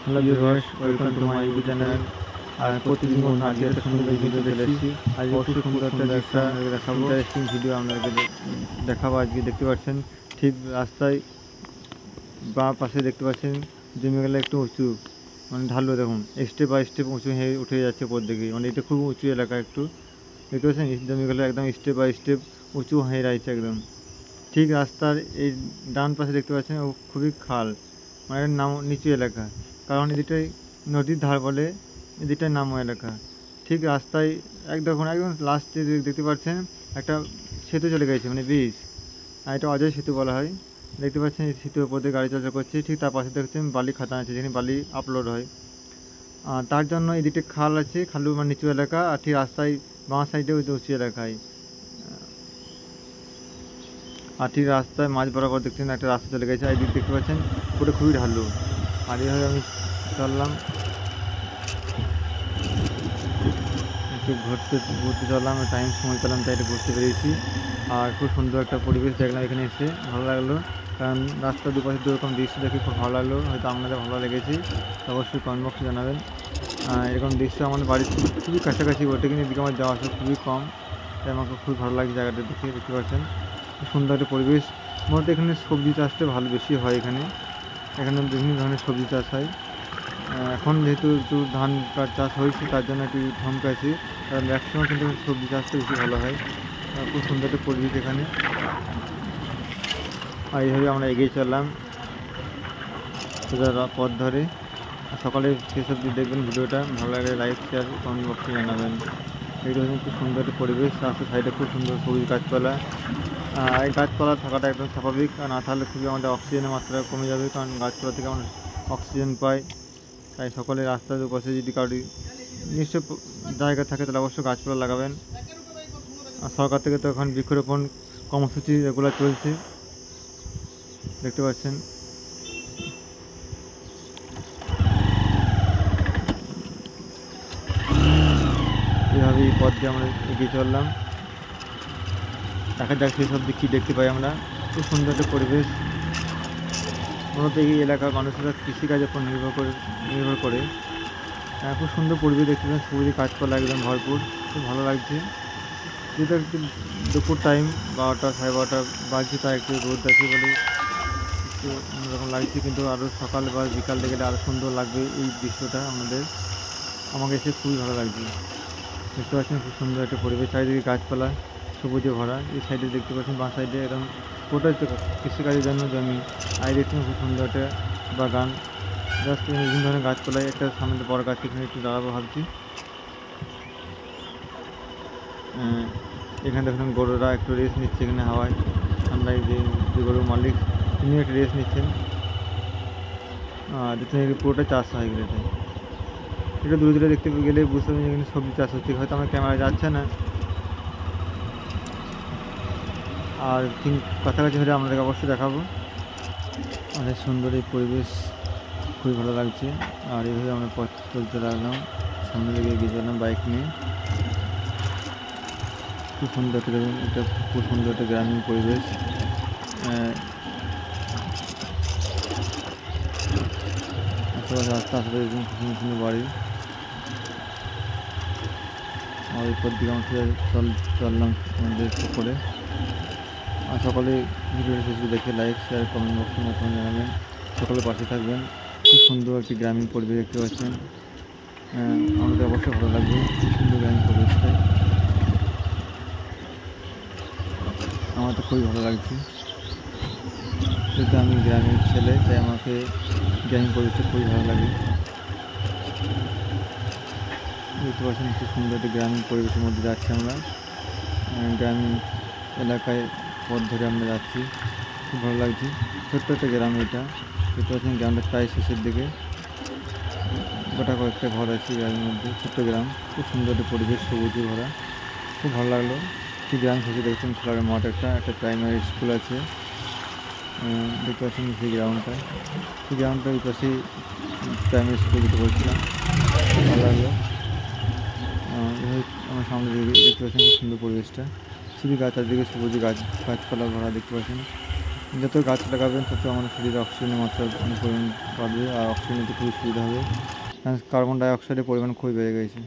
Hello viewers, welcome to my YouTube channel. আর প্রতিদিন আজকে একটা সুন্দর ভিডিও চলে এসেছি। আজ খুব সুন্দর একটা দৃশ্য আপনাদেরকে দেখাবো, ইন্টারেস্টিং ভিডিও আপনাদেরকে দেখাবো। আজকে দেখতে পাচ্ছেন ঠিক রাস্তায় বাঁ পাশে দেখতে পাচ্ছেন জমিগুলো একটু উঁচু, মানে ঢালু, দেখুন স্টেপ বাই স্টেপ উঁচু হয়ে উঠে যাচ্ছে উপর দিকে। মানে এটা খুব উঁচু এলাকা, একটু দেখতে পাচ্ছেন জমিগুলো একদম স্টেপ বাই স্টেপ উঁচু হয়ে রয়েছে একদম। ঠিক রাস্তার এই ডান পাশে দেখতে পাচ্ছেন ও খুবই খাল, মানে নাম নিচু এলাকা, কারণ এদিকটাই নদীর ধার বলে, এদিকটাই নামো এলাকা। ঠিক রাস্তায় একদম লাস্টে দেখতে পাচ্ছেন একটা সেতু চলে গেছে, মানে ব্রিজ, আর এটা অজয় সেতু বলা হয়। দেখতে পাচ্ছেন এই সেতুর উপর দিয়ে গাড়ি চলাচল করছে। ঠিক তার পাশে দেখছেন বালি খাদান আছে, যেখানে বালি আপলোড হয়। আর তার জন্য এদিকটা খাল আছে, খালু মানে নিচু এলাকা, আর ঠিক রাস্তায় বাঁ সাইডে ওই উঁচু এলাকায়। আর ঠিক রাস্তায় মাঝ বরাবর দেখছেন একটা রাস্তা চলে গেছে, এই দিক দেখতে পাচ্ছেন পুরো খুবই ঢালু। আর এইভাবে আমি চললাম, একটু ঘুরতে চললাম, টাইম সময় পেলাম তাই একটু ঘুরতে বেরিয়েছি। আর খুব সুন্দর একটা পরিবেশ দেখলাম এখানে এসে, ভালো লাগলো। কারণ রাস্তার দুপাশে দুরকম দৃশ্য দেখে খুব ভালো লাগলো, হয়তো আপনাদের ভালো লেগেছে, অবশ্যই কমেন্ট বক্সে জানাবেন। এরকম দৃশ্য আমাদের বাড়ির খুবই কাছাকাছি বটে, কিন্তু এদিকে আমার যাওয়া আসা খুবই কম, তাই আমাকে খুবই ভালো লাগছে জায়গাটা দেখে। দেখতে পাচ্ছেন খুব সুন্দর একটা পরিবেশ। মূলত এখানে সবজি চাষটা ভালো বেশি হয়, এখানে বিভিন্ন ধরনের সবজি চাষ হয়। এখন যেহেতু একটু ধান চাষ হয়েছে, তার জন্য একটু থমকে আছি, কারণ ম্যাক্সিমাম কিন্তু সবজি চাষটা বেশি ভালো হয়। খুব সুন্দর একটা পরিবেশ এখানে। আর এইভাবে আমরা এগিয়ে চললাম সোজা পথ ধরে। সকালে শেষ অবধি দেখবেন ভিডিওটা, ভালো লাগলে লাইক শেয়ার কমেন্ট বক্সে জানাবেন। এইটা হচ্ছে খুব সুন্দর একটা পরিবেশ, রাস্তার সাইডে খুব সুন্দর সবুজ গাছপালা। এই গাছপালা থাকাটা একদম স্বাভাবিক, আর না থাকলে খুবই আমাদের অক্সিজেনের মাত্রা কমে যাবে, কারণ গাছপালা থেকে আমরা অক্সিজেন পাই। তাই সকলে রাস্তার দুপাশে যদি কারোর নিশ্চয় জায়গা থাকে তাহলে অবশ্যই গাছপালা লাগাবেন। আর সরকার থেকে তো এখন বৃক্ষরোপণ কর্মসূচি রেগুলার চলছে, দেখতে পাচ্ছেন। এভাবে এই পথ দিয়ে আমরা এগিয়ে চললাম, দেখা যাক সেই সব দিক কী দেখতে পাই আমরা। খুব সুন্দর একটা পরিবেশ। মূলত এই এলাকার মানুষেরা কৃষিকাজের উপর নির্ভর করে। খুব সুন্দর পরিবেশ দেখতে পাচ্ছেন, সবুজে গাছপালা একদম ভরপুর, খুব ভালো লাগছে। যেহেতু একটু দুপুর টাইম, 12টা 12:30 বাজছে, তাই একটু রোদ আছে বলে একটু অন্যরকম লাগছে, কিন্তু আরও সকাল বা বিকাল থেকে আরও সুন্দর লাগবে এই দৃশ্যটা আমাকে এসে খুবই ভালো লাগছে। দেখতে পাচ্ছেন খুব সুন্দর একটা পরিবেশ, চারিদিকে গাছপালা সবুজে ভরা। এই সাইডে দেখতে পাচ্ছেন বাঁ সাইডে এরকম পুরোটাই কৃষিকাজের জন্য জমি। আর দেখছেন খুব সুন্দর একটা বাগান, জাস্ট বিভিন্ন ধরনের গাছপালায় একটা সামনে বড় গাছ, এখানে একটু দাঁড়াবো ভাবছি। এখানে দেখুন গরুরা একটু রেস্ট নিচ্ছে এখানে হাওয়ায়, ঠান্ডায়। যে গরুর মালিক তিনি একটু রেস্ট নিচ্ছেন। দেখছেন পুরোটা চাষ হয় এগুলোতে। এটা দূরে দূরে দেখতে গেলে বুঝতে পারবেন এখানে সবজি চাষ হচ্ছে, হয়তো আমার ক্যামেরা যাচ্ছে না। আর ঠিক কাছাকাছি হলে আপনাদেরকে অবশ্যই দেখাবো। অনেক সুন্দর এই পরিবেশ, খুবই ভালো লাগছে। আর এইভাবে আমরা পথ চলতে লাগলাম, সামনে দিকে এগিয়ে চললাম বাইক নিয়ে। খুব সুন্দর একটা দেখুন, এটা খুব সুন্দর একটা গ্রামীণ পরিবেশ। আশেপাশে রাস্তা, আশেপাশে দেখুন সুন্দর সুন্দর বাড়ি। আর এরপর দিকে আমরা চললাম আমাদের করে। আর সকলে ভিডিওটি শেষে দেখে লাইক শেয়ার কমেন্ট বক্সের মাধ্যমে জানাবেন, সকলে পাশে থাকবেন। খুব সুন্দর একটি গ্রামীণ পরিবেশ দেখতে পাচ্ছেন, আমাদের অবশ্যই ভালো লাগবে খুব সুন্দর গ্রামীণ পরিবেশটা, আমার তো খুবই ভালো লাগছে। যেহেতু আমি গ্রামের ছেলে, তাই আমাকে গ্রামীণ পরিবেশটা খুবই ভালো লাগে। দেখতে পাচ্ছেন খুব সুন্দর একটি গ্রামীণ পরিবেশের মধ্যে যাচ্ছি আমরা, গ্রামীণ এলাকায় পথ ধরে আমরা যাচ্ছি, খুব ভালো লাগছে। ছোট্ট একটা গ্রাম এটা, দেখতে পাচ্ছেন গ্রামটা প্রায় শেষের দিকে, গোটা কয়েকটা ঘর আছে গ্রামের মধ্যে, ছোট্ট গ্রাম। খুব সুন্দর একটা পরিবেশ, সবুজে ভরা, খুব ভালো লাগলো। ঠিক গ্রাম শেষে দেখছেন খেলার মাঠ, একটা প্রাইমারি স্কুল আছে, দেখতে পাচ্ছেন সেই গ্রাউন্ডটা। সেই গ্রাউন্ডটার ওই পাশেই প্রাইমারি স্কুল যেতে বলছিলাম, খুব ভালো লাগলো। আমার সামনে দেখতে পাচ্ছেন খুব সুন্দর পরিবেশটা, শুধু চারদিকে সবুজ গাছপালা ভরা, দেখতে পাচ্ছেন যত গাছ লাগাবেন তত আমাদের শরীরে অক্সিজেনের মাত্রা পরিমাণ বাড়বে, আর অক্সিজেন নিতে খুবই সুবিধা হবে। কারণ কার্বন ডাই অক্সাইডের পরিমাণ খুবই বেড়ে গেছে।